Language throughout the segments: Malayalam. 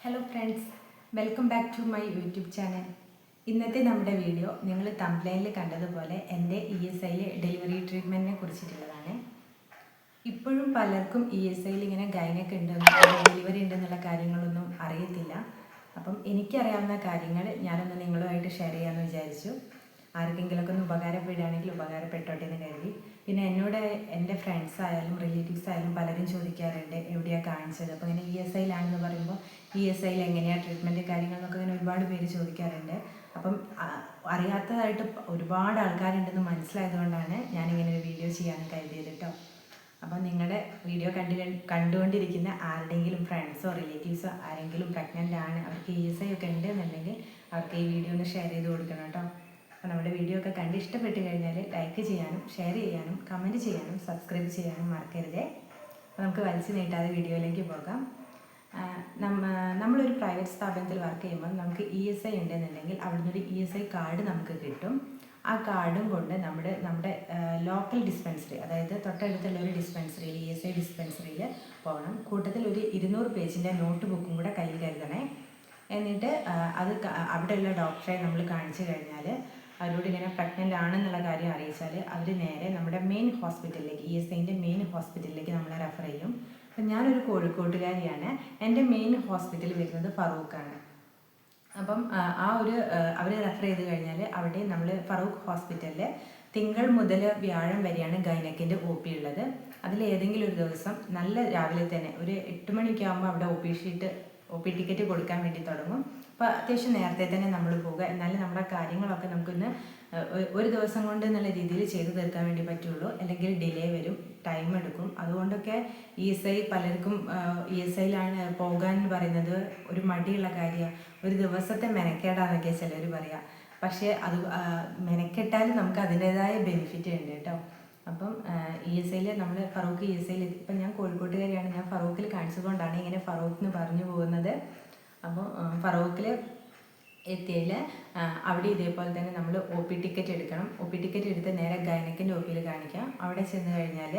Hello friends, welcome back to my YouTube channel. ഇന്നത്തെ നമ്മുടെ വീഡിയോ നിങ്ങൾ തംബ്നെയിലിൽ കണ്ടതുപോലെ എൻ്റെ ESI ഡെലിവറി ട്രീറ്റ്മെൻറ്റിനെ കുറിച്ചിട്ടുള്ളതാണ്. ഇപ്പോഴും പലർക്കും ESI ഇങ്ങനെ ഗൈനക്ക് ഉണ്ടെന്നും ഡെലിവറി ഉണ്ടെന്നുള്ള കാര്യങ്ങളൊന്നും അറിയത്തില്ല. അപ്പം എനിക്കറിയാവുന്ന കാര്യങ്ങൾ ഞാനൊന്ന് നിങ്ങളുമായിട്ട് ഷെയർ ചെയ്യാമെന്ന് വിചാരിച്ചു. ആർക്കെങ്കിലുമൊക്കെ ഒന്ന് ഉപകാരപ്പെടുകയാണെങ്കിൽ ഉപകാരപ്പെട്ടോട്ടെ എന്ന് കരുതി. പിന്നെ എന്നോട് എൻ്റെ ഫ്രണ്ട്സ് ആയാലും റിലേറ്റീവ്സ് ആയാലും പലരും ചോദിക്കാറുണ്ട് എവിടെയാണ് കാണിച്ചത്. അപ്പോൾ ഇങ്ങനെ ESIയിലാണെന്ന് പറയുമ്പോൾ ESIയിൽ എങ്ങനെയാണ് ട്രീറ്റ്മെൻറ്റ് കാര്യങ്ങൾ എന്നൊക്കെ ഇങ്ങനെ ഒരുപാട് പേര് ചോദിക്കാറുണ്ട്. അപ്പം അറിയാത്തതായിട്ട് ഒരുപാട് ആൾക്കാരുണ്ടെന്ന് മനസ്സിലായതുകൊണ്ടാണ് ഞാനിങ്ങനെ ഒരു വീഡിയോ ചെയ്യാമെന്ന് കരുതിയത് കേട്ടോ. അപ്പോൾ നിങ്ങളുടെ വീഡിയോ കണ്ടുകൊണ്ടിരിക്കുന്ന ആരുടെയെങ്കിലും ഫ്രണ്ട്സോ റിലേറ്റീവ്സോ ആരെങ്കിലും പ്രഗ്നൻ്റ് ആണ്, അവർക്ക് ESI ഒക്കെ ഉണ്ടെന്നുണ്ടെങ്കിൽ അവർക്ക് ഈ വീഡിയോ ഒന്ന് ഷെയർ ചെയ്ത് കൊടുക്കണം കേട്ടോ. അപ്പോൾ നമ്മുടെ വീഡിയോ ഒക്കെ കണ്ട് ഇഷ്ടപ്പെട്ട് കഴിഞ്ഞാൽ ലൈക്ക് ചെയ്യാനും ഷെയർ ചെയ്യാനും കമൻറ്റ് ചെയ്യാനും സബ്സ്ക്രൈബ് ചെയ്യാനും മറക്കരുതേ. അപ്പോൾ നമുക്ക് വലിച്ചു നീട്ടാതെ വീഡിയോയിലേക്ക് പോകാം. നമ്മളൊരു പ്രൈവറ്റ് സ്ഥാപനത്തിൽ വർക്ക് ചെയ്യുമ്പോൾ നമുക്ക് ESI ഉണ്ടെന്നുണ്ടെങ്കിൽ അവിടുന്ന് ഒരു ESI കാർഡ് നമുക്ക് കിട്ടും. ആ കാർഡും കൊണ്ട് നമ്മുടെ ലോക്കൽ ഡിസ്പെൻസറി, അതായത് തൊട്ടടുത്തുള്ള ഒരു ഡിസ്പെൻസറിയിൽ ESI ഡിസ്പെൻസറിയിൽ പോകണം. കൂട്ടത്തിൽ ഒരു 200 പേജിൻ്റെ നോട്ട് ബുക്കും കൂടെ കയ്യിൽ കരുതണേ. എന്നിട്ട് അത് അവിടെയുള്ള ഡോക്ടറെ നമ്മൾ കാണിച്ചു കഴിഞ്ഞാൽ അവരോട് ഇങ്ങനെ പ്രഗ്നൻ്റ് ആണെന്നുള്ള കാര്യം അറിയിച്ചാൽ അവർ നേരെ നമ്മുടെ മെയിൻ ഹോസ്പിറ്റലിലേക്ക്, ESIൻ്റെ മെയിൻ ഹോസ്പിറ്റലിലേക്ക് നമ്മളെ റെഫർ ചെയ്യും. അപ്പം ഞാനൊരു കോഴിക്കോട്ടുകാരിയാണ്. എൻ്റെ മെയിൻ ഹോസ്പിറ്റൽ വരുന്നത് ഫറൂഖാണ്. അപ്പം അവർ റെഫർ ചെയ്ത് കഴിഞ്ഞാൽ അവിടെ നമ്മൾ ഫറൂഖ് ഹോസ്പിറ്റലിൽ തിങ്കൾ മുതൽ വ്യാഴം വരെയാണ് ഗൈനക്കിൻ്റെ OP ഉള്ളത്. അതിൽ ഏതെങ്കിലും ഒരു ദിവസം നല്ല രാവിലെ തന്നെ ഒരു 8 മണിയൊക്കെ ആകുമ്പോൾ അവിടെ OP ടിക്കറ്റ് കൊടുക്കാൻ വേണ്ടി തുടങ്ങും. അപ്പോൾ അത്യാവശ്യം നേരത്തെ തന്നെ നമ്മൾ പോകുക, എന്നാലും നമ്മുടെ കാര്യങ്ങളൊക്കെ നമുക്കൊന്ന് ഒരു ദിവസം കൊണ്ട് എന്നുള്ള രീതിയിൽ ചെയ്തു തീർക്കാൻ വേണ്ടി പറ്റുള്ളൂ. അല്ലെങ്കിൽ ഡിലേ വരും, ടൈം എടുക്കും. അതുകൊണ്ടൊക്കെ ESI പലർക്കും ESIയിലാണ് പോകാൻ പറയുന്നത് ഒരു മടിയുള്ള കാര്യമാണ്, ഒരു ദിവസത്തെ മെനക്കേടാന്നൊക്കെ ചിലർ പറയുക. പക്ഷേ അത് മെനക്കെട്ടാൽ നമുക്ക് അതിൻ്റേതായ ബെനിഫിറ്റ് ഉണ്ട് കേട്ടോ. അപ്പം ESIയിൽ നമ്മൾ ഫറൂഖ് ESIയിൽ ഇപ്പം ഞാൻ കോഴിക്കോട്ടുകാരിയാണ്, ഞാൻ ഫറൂഖിൽ കാണിച്ചതുകൊണ്ടാണ് ഇങ്ങനെ ഫറൂഖ് എന്ന് പറഞ്ഞു പോകുന്നത്. അപ്പോൾ ഫറൂഖിൽ എത്തിയതിൽ അവിടെ ഇതേപോലെ തന്നെ നമ്മൾ OP ടിക്കറ്റ് എടുക്കണം. OP ടിക്കറ്റ് എടുത്ത് നേരെ ഗൈനക്കിൻ്റെ OPയിൽ കാണിക്കാം. അവിടെ ചെന്ന് കഴിഞ്ഞാൽ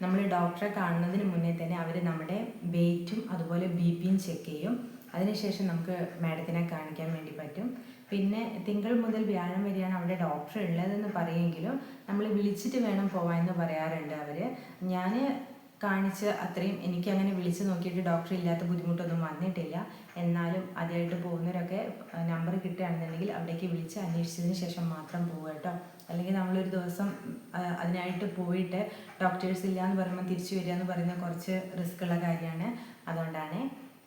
നമ്മൾ ഡോക്ടറെ കാണുന്നതിന് മുന്നേ തന്നെ അവർ നമ്മുടെ വെയ്റ്റും അതുപോലെ BPയും ചെക്ക് ചെയ്യും. അതിനുശേഷം നമുക്ക് മാഡത്തിനെ കാണിക്കാൻ വേണ്ടി പറ്റും. പിന്നെ തിങ്കൾ മുതൽ വ്യാഴം വരെയാണ് അവിടെ ഡോക്ടർ ഉള്ളതെന്ന് പറയുമെങ്കിലും നമ്മൾ വിളിച്ചിട്ട് വേണം പോകാമെന്ന് പറയാറുണ്ട് അവർ. ഞാൻ കാണിച്ച് അത്രയും എനിക്കങ്ങനെ വിളിച്ച് നോക്കിയിട്ട് ഡോക്ടർ ഇല്ലാത്ത ബുദ്ധിമുട്ടൊന്നും വന്നിട്ടില്ല. എന്നാലും ആദ്യമായിട്ട് പോകുന്നവരൊക്കെ നമ്പർ കിട്ടുകയാണെന്നുണ്ടെങ്കിൽ അവിടേക്ക് വിളിച്ച് അന്വേഷിച്ചതിന് ശേഷം മാത്രം പോവുക കേട്ടോ. അല്ലെങ്കിൽ നമ്മളൊരു ദിവസം അതിനായിട്ട് പോയിട്ട് ഡോക്ടേഴ്സ് ഇല്ല എന്ന് പറയുമ്പോൾ തിരിച്ചു വരിക എന്ന് പറയുന്നത് കുറച്ച് റിസ്ക് ഉള്ള കാര്യമാണ്. അതുകൊണ്ടാണ്.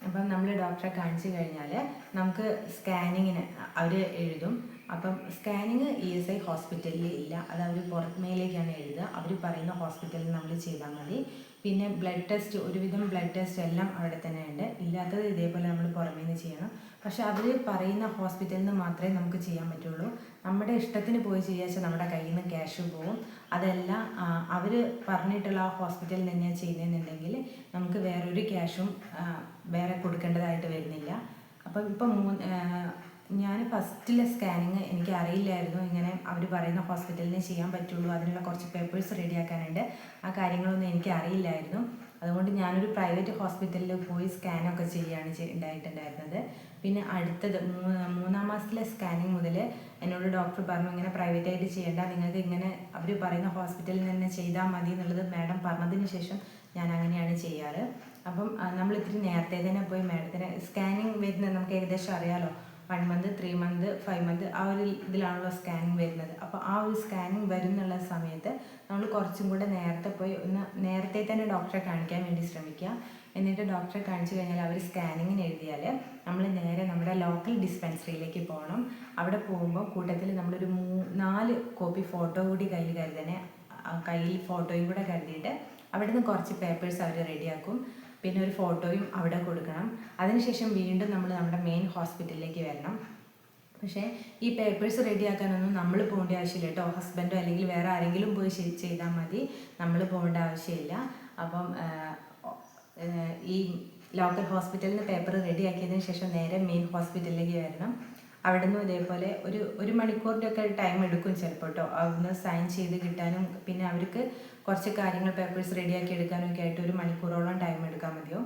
അപ്പം നമ്മൾ ഡോക്ടറെ കാണിച്ചു കഴിഞ്ഞാൽ നമുക്ക് സ്കാനിങ്ങിന് അവർ എഴുതും. അപ്പം സ്കാനിങ് ESI ഹോസ്പിറ്റലിൽ ഇല്ല, അത് അവർ പുറമേലേക്കാണ് എഴുതുക. അവർ പറയുന്ന ഹോസ്പിറ്റലിൽ നമ്മൾ ചെയ്താൽ മതി. പിന്നെ ബ്ലഡ് ടെസ്റ്റ്, ഒരുവിധം ബ്ലഡ് ടെസ്റ്റ് എല്ലാം അവിടെ തന്നെ ഉണ്ട്. ഇല്ലാത്തത് ഇതേപോലെ നമ്മൾ പുറമേ നിന്ന് ചെയ്യണം. പക്ഷെ അവർ പറയുന്ന ഹോസ്പിറ്റലിൽ നിന്ന് മാത്രമേ നമുക്ക് ചെയ്യാൻ പറ്റുള്ളൂ. നമ്മുടെ ഇഷ്ടത്തിന് പോയി ചെയ്യാച്ചാൽ നമ്മുടെ കയ്യിൽ നിന്ന് ക്യാഷ് പോകും. അതെല്ലാം അവർ പറഞ്ഞിട്ടുള്ള ആ ഹോസ്പിറ്റലിൽ തന്നെ ചെയ്യുന്നതെന്നുണ്ടെങ്കിൽ നമുക്ക് വേറൊരു ക്യാഷും വേറെ കൊടുക്കേണ്ടതായിട്ട് വരുന്നില്ല. അപ്പം ഇപ്പം ഞാൻ ഫസ്റ്റിലെ സ്കാനിങ് എനിക്ക് അറിയില്ലായിരുന്നു ഇങ്ങനെ അവർ പറയുന്ന ഹോസ്പിറ്റലിനെ ചെയ്യാൻ പറ്റുള്ളൂ, അതിനുള്ള കുറച്ച് പേപ്പേഴ്സ് റെഡിയാക്കാനുണ്ട്. ആ കാര്യങ്ങളൊന്നും എനിക്ക് അറിയില്ലായിരുന്നു. അതുകൊണ്ട് ഞാനൊരു പ്രൈവറ്റ് ഹോസ്പിറ്റലിൽ പോയി സ്കാനൊക്കെ ചെയ്യുകയാണ് ഉണ്ടായിട്ടുണ്ടായിരുന്നത്. പിന്നെ അടുത്തത് 3-ാം മാസത്തിലെ സ്കാനിങ് മുതൽ എന്നോട് ഡോക്ടർ പറഞ്ഞു ഇങ്ങനെ പ്രൈവറ്റായിട്ട് ചെയ്യേണ്ട, നിങ്ങൾക്ക് ഇങ്ങനെ അവർ പറയുന്ന ഹോസ്പിറ്റലിൽ തന്നെ ചെയ്താൽ മതി എന്നുള്ളത് മാഡം പറഞ്ഞതിന് ശേഷം ഞാൻ അങ്ങനെയാണ് ചെയ്യാറ്. അപ്പം നമ്മൾ ഇത്തിരി നേരത്തെ തന്നെ പോയി മാഡത്തിന് സ്കാനിങ് വരുന്നത് നമുക്ക് ഏകദേശം അറിയാമല്ലോ. 1 മന്ത്, 3 മന്ത്, 5 മന്ത് ആ ഒരു ഇതിലാണല്ലോ സ്കാനിങ് വരുന്നത്. അപ്പോൾ ആ ഒരു സ്കാനിങ് വരുന്നുള്ള സമയത്ത് നമ്മൾ കുറച്ചും കൂടെ നേരത്തെ പോയി നേരത്തെ തന്നെ ഡോക്ടറെ കാണിക്കാൻ വേണ്ടി ശ്രമിക്കുക. എന്നിട്ട് ഡോക്ടറെ കാണിച്ചു കഴിഞ്ഞാൽ അവർ സ്കാനിങ്ങിന് എഴുതിയാൽ നമ്മൾ നേരെ നമ്മുടെ ലോക്കൽ ഡിസ്പെൻസറിയിലേക്ക് പോകണം. അവിടെ പോകുമ്പോൾ കൂട്ടത്തിൽ നമ്മളൊരു 4 കോപ്പി ഫോട്ടോ കൂടി കയ്യിൽ കരുതണേ. കയ്യിൽ ഫോട്ടോയും കൂടെ കരുതിയിട്ട് അവിടെ നിന്ന് കുറച്ച് പേപ്പേഴ്സ് അവർ റെഡിയാക്കും. പിന്നെ ഒരു ഫോട്ടോയും അവിടെ കൊടുക്കണം. അതിനുശേഷം വീണ്ടും നമ്മൾ നമ്മുടെ മെയിൻ ഹോസ്പിറ്റലിലേക്ക് വരണം. പക്ഷേ ഈ പേപ്പേഴ്സ് റെഡിയാക്കാനൊന്നും നമ്മൾ പോകേണ്ട ആവശ്യമില്ല കേട്ടോ. ഹസ്ബൻഡോ അല്ലെങ്കിൽ വേറെ ആരെങ്കിലും പോയി ചെയ്താൽ മതി, നമ്മൾ പോകേണ്ട ആവശ്യമില്ല. അപ്പം ഈ ലോക്കൽ ഹോസ്പിറ്റലിൽ നിന്ന് പേപ്പർ റെഡിയാക്കിയതിന് ശേഷം നേരെ മെയിൻ ഹോസ്പിറ്റലിലേക്ക് വരണം. അവിടെ നിന്നും ഇതേപോലെ ഒരു മണിക്കൂറിൻ്റെ ഒക്കെ ടൈം എടുക്കും ചിലപ്പോൾ കേട്ടോ. അവിടുന്ന് സൈൻ ചെയ്ത് കിട്ടാനും പിന്നെ അവർക്ക് കുറച്ച് കാര്യങ്ങൾ പേപ്പേഴ്സ് റെഡിയാക്കി എടുക്കാനും ഒക്കെ ആയിട്ട് 1 മണിക്കൂറോളം ടൈം എടുക്കാൻ മതിയോ.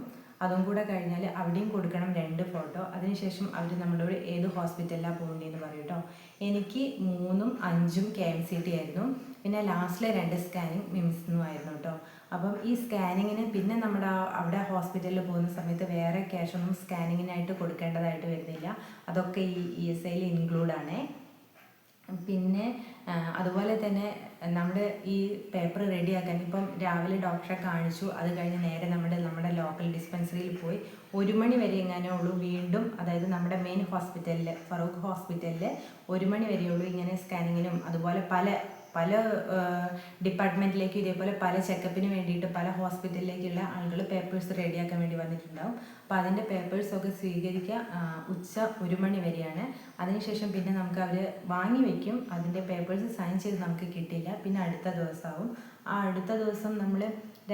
അതും കൂടെ കഴിഞ്ഞാൽ അവിടെയും കൊടുക്കണം 2 ഫോട്ടോ. അതിനുശേഷം അവർ നമ്മളോട് ഏത് ഹോസ്പിറ്റലിലാണ് പോകേണ്ടതെന്ന് പറയും കേട്ടോ. എനിക്ക് 3ഉം 5ഉം KMCT ആയിരുന്നു. പിന്നെ ലാസ്റ്റിലെ 2 സ്കാനിങ് മിംസിന്നും ആയിരുന്നു കേട്ടോ. അപ്പം ഈ സ്കാനിങ്ങിന് പിന്നെ നമ്മുടെ അവിടെ ഹോസ്പിറ്റലിൽ പോകുന്ന സമയത്ത് വേറെ ക്യാഷൊന്നും സ്കാനിങ്ങിനായിട്ട് കൊടുക്കേണ്ടതായിട്ട് വരുന്നില്ല. അതൊക്കെ ഈ ESIയിൽ ഇൻക്ലൂഡാണേ. പിന്നെ അതുപോലെ തന്നെ നമ്മുടെ ഈ പേപ്പർ റെഡിയാക്കാൻ ഇപ്പം രാവിലെ ഡോക്ടറെ കാണിച്ചു, അത് കഴിഞ്ഞ് നേരെ നമ്മുടെ ലോക്കൽ ഡിസ്പെൻസറിയിൽ പോയി 1 മണി വരെ എങ്ങാനേ ഉള്ളൂ വീണ്ടും, അതായത് നമ്മുടെ മെയിൻ ഹോസ്പിറ്റലിൽ ഫറൂഖ് ഹോസ്പിറ്റലിൽ 1 മണി വരെയുള്ളൂ ഇങ്ങനെ സ്കാനിങ്ങിനും അതുപോലെ പല ഡിപ്പാർട്ട്മെൻറ്റിലേക്ക് ഇതേപോലെ പല ചെക്കപ്പിന് വേണ്ടിയിട്ട് പല ഹോസ്പിറ്റലിലേക്കുള്ള ആളുകൾ പേപ്പേഴ്സ് റെഡിയാക്കാൻ വേണ്ടി വന്നിട്ടുണ്ടാവും. അപ്പോൾ അതിൻ്റെ പേപ്പേഴ്സൊക്കെ സ്വീകരിക്കുക ഉച്ച 1 മണി വരെയാണ്. അതിനുശേഷം പിന്നെ നമുക്ക് അവർ വാങ്ങി വയ്ക്കും. അതിൻ്റെ പേപ്പേഴ്സ് സൈൻ ചെയ്ത് നമുക്ക് കിട്ടില്ല, പിന്നെ അടുത്ത ദിവസമാവും. ആ അടുത്ത ദിവസം നമ്മൾ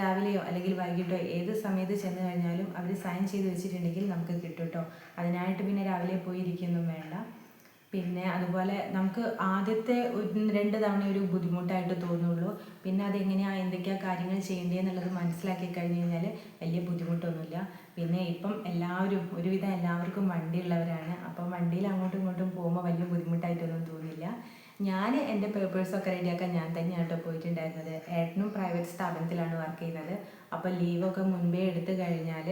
രാവിലെയോ അല്ലെങ്കിൽ വൈകിട്ടോ ഏത് സമയത്ത് ചെന്ന് കഴിഞ്ഞാലും അവർ സൈൻ ചെയ്ത് വെച്ചിട്ടുണ്ടെങ്കിൽ നമുക്ക് കിട്ടും കേട്ടോ. അതിനായിട്ട് പിന്നെ രാവിലെ പോയി ഇരിക്കൊന്നും വേണ്ട. പിന്നെ അതുപോലെ നമുക്ക് ആദ്യത്തെ 1-2 തവണ ഒരു ബുദ്ധിമുട്ടായിട്ട് തോന്നുള്ളൂ. പിന്നെ അതെങ്ങനെയാണ് എന്തൊക്കെയാണ് കാര്യങ്ങൾ ചെയ്യേണ്ടതെന്നുള്ളത് മനസ്സിലാക്കി കഴിഞ്ഞ് കഴിഞ്ഞാൽ വലിയ ബുദ്ധിമുട്ടൊന്നുമില്ല. പിന്നെ ഇപ്പം ഒരുവിധം എല്ലാവർക്കും വണ്ടിയുള്ളവരാണ്. അപ്പം വണ്ടിയിൽ അങ്ങോട്ടും ഇങ്ങോട്ടും പോകുമ്പോൾ വലിയ ബുദ്ധിമുട്ടായിട്ടൊന്നും തോന്നില്ല. ഞാൻ എൻ്റെ പേപ്പേഴ്സൊക്കെ റെഡിയാക്കാൻ ഞാൻ തന്നെയാണ് കേട്ടോ പോയിട്ടുണ്ടായിരുന്നത്. ഏട്ടനും പ്രൈവറ്റ് സ്ഥാപനത്തിലാണ് വർക്ക് ചെയ്യുന്നത്. അപ്പോൾ ലീവൊക്കെ മുൻപേ എടുത്തു കഴിഞ്ഞാൽ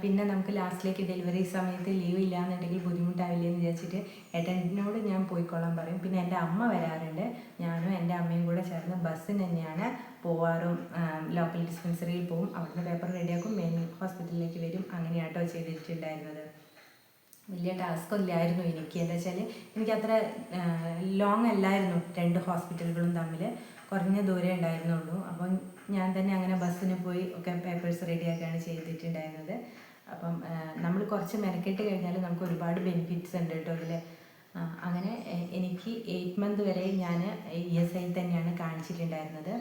പിന്നെ നമുക്ക് ലാസ്റ്റിലേക്ക് ഡെലിവറി സമയത്ത് ലീവ് ഇല്ലയെന്നുണ്ടെങ്കിൽ ബുദ്ധിമുട്ടാവില്ലേ എന്ന് വിചാരിച്ചിട്ട് ഏട്ടനോട് ഞാൻ പോയിക്കൊള്ളാൻ പറയും. പിന്നെ എൻ്റെ അമ്മ വരാറുണ്ട്. ഞാനും എൻ്റെ അമ്മയും കൂടെ ചേർന്ന് ബസ്സിന് തന്നെയാണ് പോവാറും. ലോക്കൽ ഡിസ്പെൻസറിയിൽ പോവും, അവിടുന്ന് പേപ്പർ റെഡിയാക്കും, മെയിൻ ഹോസ്പിറ്റലിലേക്ക് വരും. അങ്ങനെയാട്ടോ ചെയ്തിട്ടുണ്ടായിരുന്നത്. വലിയ ടാസ്ക് ഇല്ലായിരുന്നു എനിക്ക്. എന്താ വെച്ചാൽ എനിക്കത്ര ലോങ് അല്ലായിരുന്നു 2 ഹോസ്പിറ്റലുകളും തമ്മിൽ, കുറഞ്ഞ ദൂരേ ഉണ്ടായിരുന്നുള്ളൂ. അപ്പം ഞാൻ തന്നെ അങ്ങനെ ബസ്സിന് പോയി ഒക്കെ പേപ്പേഴ്സ് റെഡിയാക്കുകയാണ് ചെയ്തിട്ടുണ്ടായിരുന്നത്. അപ്പം നമ്മൾ കുറച്ച് മെനക്കെട്ട് കഴിഞ്ഞാൽ നമുക്ക് ഒരുപാട് ബെനിഫിറ്റ്സ് ഉണ്ട് കേട്ടോ ഇതിൽ. അങ്ങനെ എനിക്ക് 8 മന്ത് വരെ ഞാൻ ESI തന്നെയാണ് കാണിച്ചിട്ടുണ്ടായിരുന്നത്.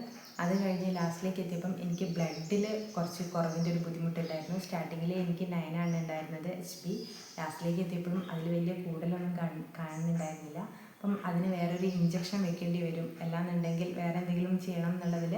അത് കഴിഞ്ഞ് ലാസ്റ്റിലേക്ക് എത്തിയപ്പം എനിക്ക് ബ്ലഡിൽ കുറച്ച് കുറവിൻ്റെ ഒരു ബുദ്ധിമുട്ടുണ്ടായിരുന്നു. സ്റ്റാർട്ടിങ്ങിൽ എനിക്ക് 9 ആണ് ഉണ്ടായിരുന്നത് HP. ലാസ്റ്റിലേക്ക് എത്തിയപ്പോഴും അതിൽ വലിയ കൂടുതലൊന്നും കാണുന്നുണ്ടായിരുന്നില്ല. അപ്പം അതിന് വേറൊരു ഇഞ്ചക്ഷൻ വെക്കേണ്ടി വരും. അല്ലാന്നുണ്ടെങ്കിൽ വേറെ എന്തെങ്കിലും ചെയ്യണം എന്നുള്ളതിൽ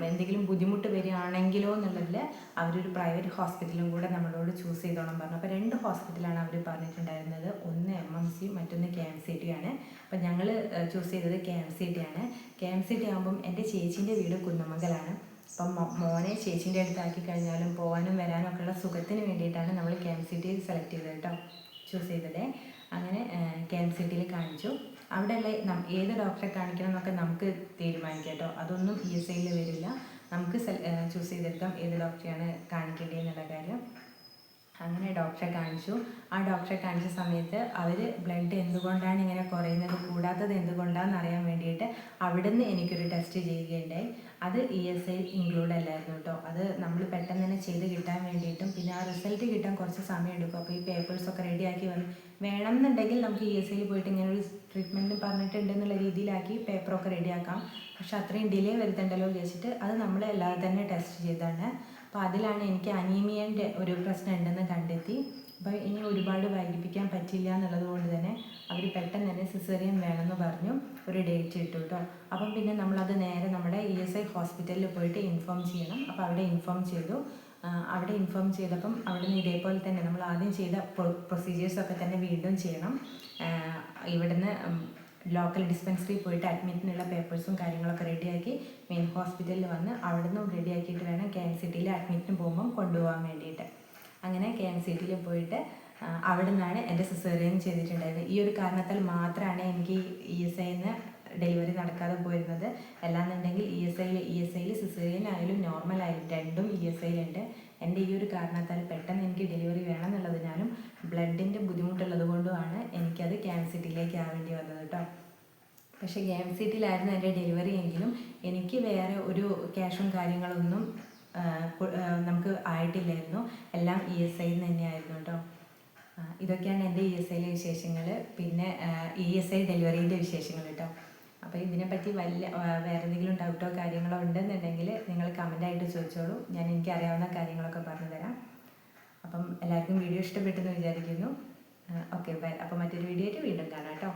എന്തെങ്കിലും ബുദ്ധിമുട്ട് വരികയാണെങ്കിലോ എന്നുള്ളതിൽ അവരൊരു പ്രൈവറ്റ് ഹോസ്പിറ്റലും കൂടെ നമ്മളോട് ചൂസ് ചെയ്തോളം പറഞ്ഞു. അപ്പോൾ 2 ഹോസ്പിറ്റലാണ് അവർ പറഞ്ഞിട്ടുണ്ടായിരുന്നത്. ഒന്ന് MMC, മറ്റൊന്ന് KMCT ആണ്. അപ്പം ഞങ്ങൾ ചൂസ് ചെയ്തത് KMCT ആണ്. KMCT ആകുമ്പം എൻ്റെ ചേച്ചീൻ്റെ വീട് കുന്നമംഗലാണ്. അപ്പം മോനെ ചേച്ചീൻ്റെ അടുത്താക്കി കഴിഞ്ഞാലും പോകാനും വരാനും ഒക്കെയുള്ള സുഖത്തിന് വേണ്ടിയിട്ടാണ് നമ്മൾ KMCT സെലക്ട് ചെയ്തത് കേട്ടോ, ചൂസ് ചെയ്തത്. അങ്ങനെ KMCTയിൽ കാണിച്ചു. അവിടെയുള്ള ഏത് ഡോക്ടറെ കാണിക്കണം എന്നൊക്കെ നമുക്ക് തീരുമാനിക്കാം കേട്ടോ. അതൊന്നും ESIയിൽ വരില്ല. നമുക്ക് ചൂസ് ചെയ്തെടുക്കാം ഏത് ഡോക്ടറെയാണ് കാണിക്കേണ്ടതെന്നുള്ള കാര്യം. അങ്ങനെ ഡോക്ടറെ കാണിച്ചു. ആ ഡോക്ടറെ കാണിച്ച സമയത്ത് അവർ ബ്ലഡ് എന്തുകൊണ്ടാണ് ഇങ്ങനെ കുറയുന്നത്, കൂടാത്തത് എന്തുകൊണ്ടാണെന്ന് അറിയാൻ വേണ്ടിയിട്ട് അവിടുന്ന് എനിക്കൊരു ടെസ്റ്റ് ചെയ്യുകയുണ്ടായി. അത് ESI ഇൻക്ലൂഡ് അല്ലായിരുന്നു കേട്ടോ. അത് നമ്മൾ പെട്ടെന്ന് തന്നെ ചെയ്ത് കിട്ടാൻ വേണ്ടിയിട്ടും പിന്നെ ആ റിസൾട്ട് കിട്ടാൻ കുറച്ച് സമയം എടുക്കും. അപ്പോൾ ഈ പേപ്പേഴ്സൊക്കെ റെഡിയാക്കി വേണമെന്നുണ്ടെങ്കിൽ നമുക്ക് ESIയിൽ പോയിട്ട് ഇങ്ങനെ ഒരു ട്രീറ്റ്മെൻറ്റ് പറഞ്ഞിട്ടുണ്ടെന്നുള്ള രീതിയിലാക്കി പേപ്പറൊക്കെ റെഡിയാക്കാം. പക്ഷെ അത്രയും ഡിലേ വരുത്തണ്ടല്ലോ വിചാരിച്ചിട്ട് അത് നമ്മൾ അല്ലാതെ തന്നെ ടെസ്റ്റ് ചെയ്താണ്. അപ്പോൾ അതിലാണ് എനിക്ക് അനീമിയൻ്റെ ഒരു പ്രശ്നം ഉണ്ടെന്ന് കണ്ടെത്തി. അപ്പോൾ ഇനി ഒരുപാട് വൈകിപ്പിക്കാൻ പറ്റില്ല എന്നുള്ളത് കൊണ്ട് തന്നെ അവർ പെട്ടെന്ന് തന്നെ സിസേറിയൻ വേണമെന്ന് പറഞ്ഞു ഒരു ഡേറ്റ് ഇട്ടു കേട്ടോ. അപ്പം പിന്നെ നമ്മളത് നേരെ നമ്മുടെ ESI ഹോസ്പിറ്റലിൽ പോയിട്ട് ഇൻഫോം ചെയ്യണം. അപ്പോൾ അവിടെ ഇൻഫോം ചെയ്തു. അവിടെ ഇൻഫോം ചെയ്തപ്പം അവിടെ നിന്ന് ഇതേപോലെ തന്നെ നമ്മൾ ആദ്യം ചെയ്ത പ്രൊസീജിയേഴ്സൊക്കെ തന്നെ വീണ്ടും ചെയ്യണം. ഇവിടുന്ന് ലോക്കൽ ഡിസ്പെൻസറി പോയിട്ട് അഡ്മിറ്റിനുള്ള പേപ്പേഴ്സും കാര്യങ്ങളൊക്കെ റെഡിയാക്കി മെയിൻ ഹോസ്പിറ്റലിൽ വന്ന് അവിടെ നിന്നും റെഡിയാക്കിയിട്ട് വേണം KMCTയിൽ അഡ്മിറ്റിന് പോകുമ്പം കൊണ്ടുപോകാൻ വേണ്ടിയിട്ട്. അങ്ങനെ KMCTയിൽ പോയിട്ട് അവിടെ നിന്നാണ് എൻ്റെ സിസേറിയൻ ചെയ്തിട്ടുണ്ടായത്. ഈ ഒരു കാരണത്താൽ മാത്രമാണ് എനിക്ക് ESIന്ന് ഡെലിവറി നടക്കാതെ പോയിരുന്നത്. അല്ലാന്നുണ്ടെങ്കിൽ ESIയിൽ സിസേറിയൻ ആയാലും നോർമൽ ആയാലും രണ്ടും ESIയിലുണ്ട്. എൻ്റെ ഈ ഒരു കാരണത്താൽ പെട്ടെന്ന് എനിക്ക് ഡെലിവറി വേണം എന്നുള്ളതിനാലും ബ്ലഡിൻ്റെ ബുദ്ധിമുട്ടുള്ളത് കൊണ്ടുമാണ് എനിക്കത് KMCTയിലേക്ക് ആവേണ്ടി വന്നത് കേട്ടോ. പക്ഷേ KMCTയിലായിരുന്നു എൻ്റെ ഡെലിവറി എങ്കിലും എനിക്ക് വേറെ ഒരു ക്യാഷും കാര്യങ്ങളൊന്നും നമുക്ക് ആയിട്ടില്ലായിരുന്നു. എല്ലാം ESIയിൽ തന്നെയായിരുന്നു കേട്ടോ. ഇതൊക്കെയാണ് എൻ്റെ ESIയിലെ വിശേഷങ്ങൾ. പിന്നെ ESI ഡെലിവറീൻ്റെ വിശേഷങ്ങൾ കേട്ടോ. അപ്പോൾ ഇതിനെപ്പറ്റി വേറെ എന്തെങ്കിലും ഡൗട്ടോ കാര്യങ്ങളോ ഉണ്ടെന്നുണ്ടെങ്കിൽ നിങ്ങൾ കമൻ്റായിട്ട് ചോദിച്ചോളൂ. ഞാൻ എനിക്കറിയാവുന്ന കാര്യങ്ങളൊക്കെ പറഞ്ഞു തരാം. അപ്പം എല്ലാവർക്കും വീഡിയോ ഇഷ്ടപ്പെട്ടെന്ന് വിചാരിക്കുന്നു. Okay bye. അപ്പോൾ മറ്റൊരു വീഡിയോ ആയിട്ട് വീണ്ടും കാണാം കേട്ടോ.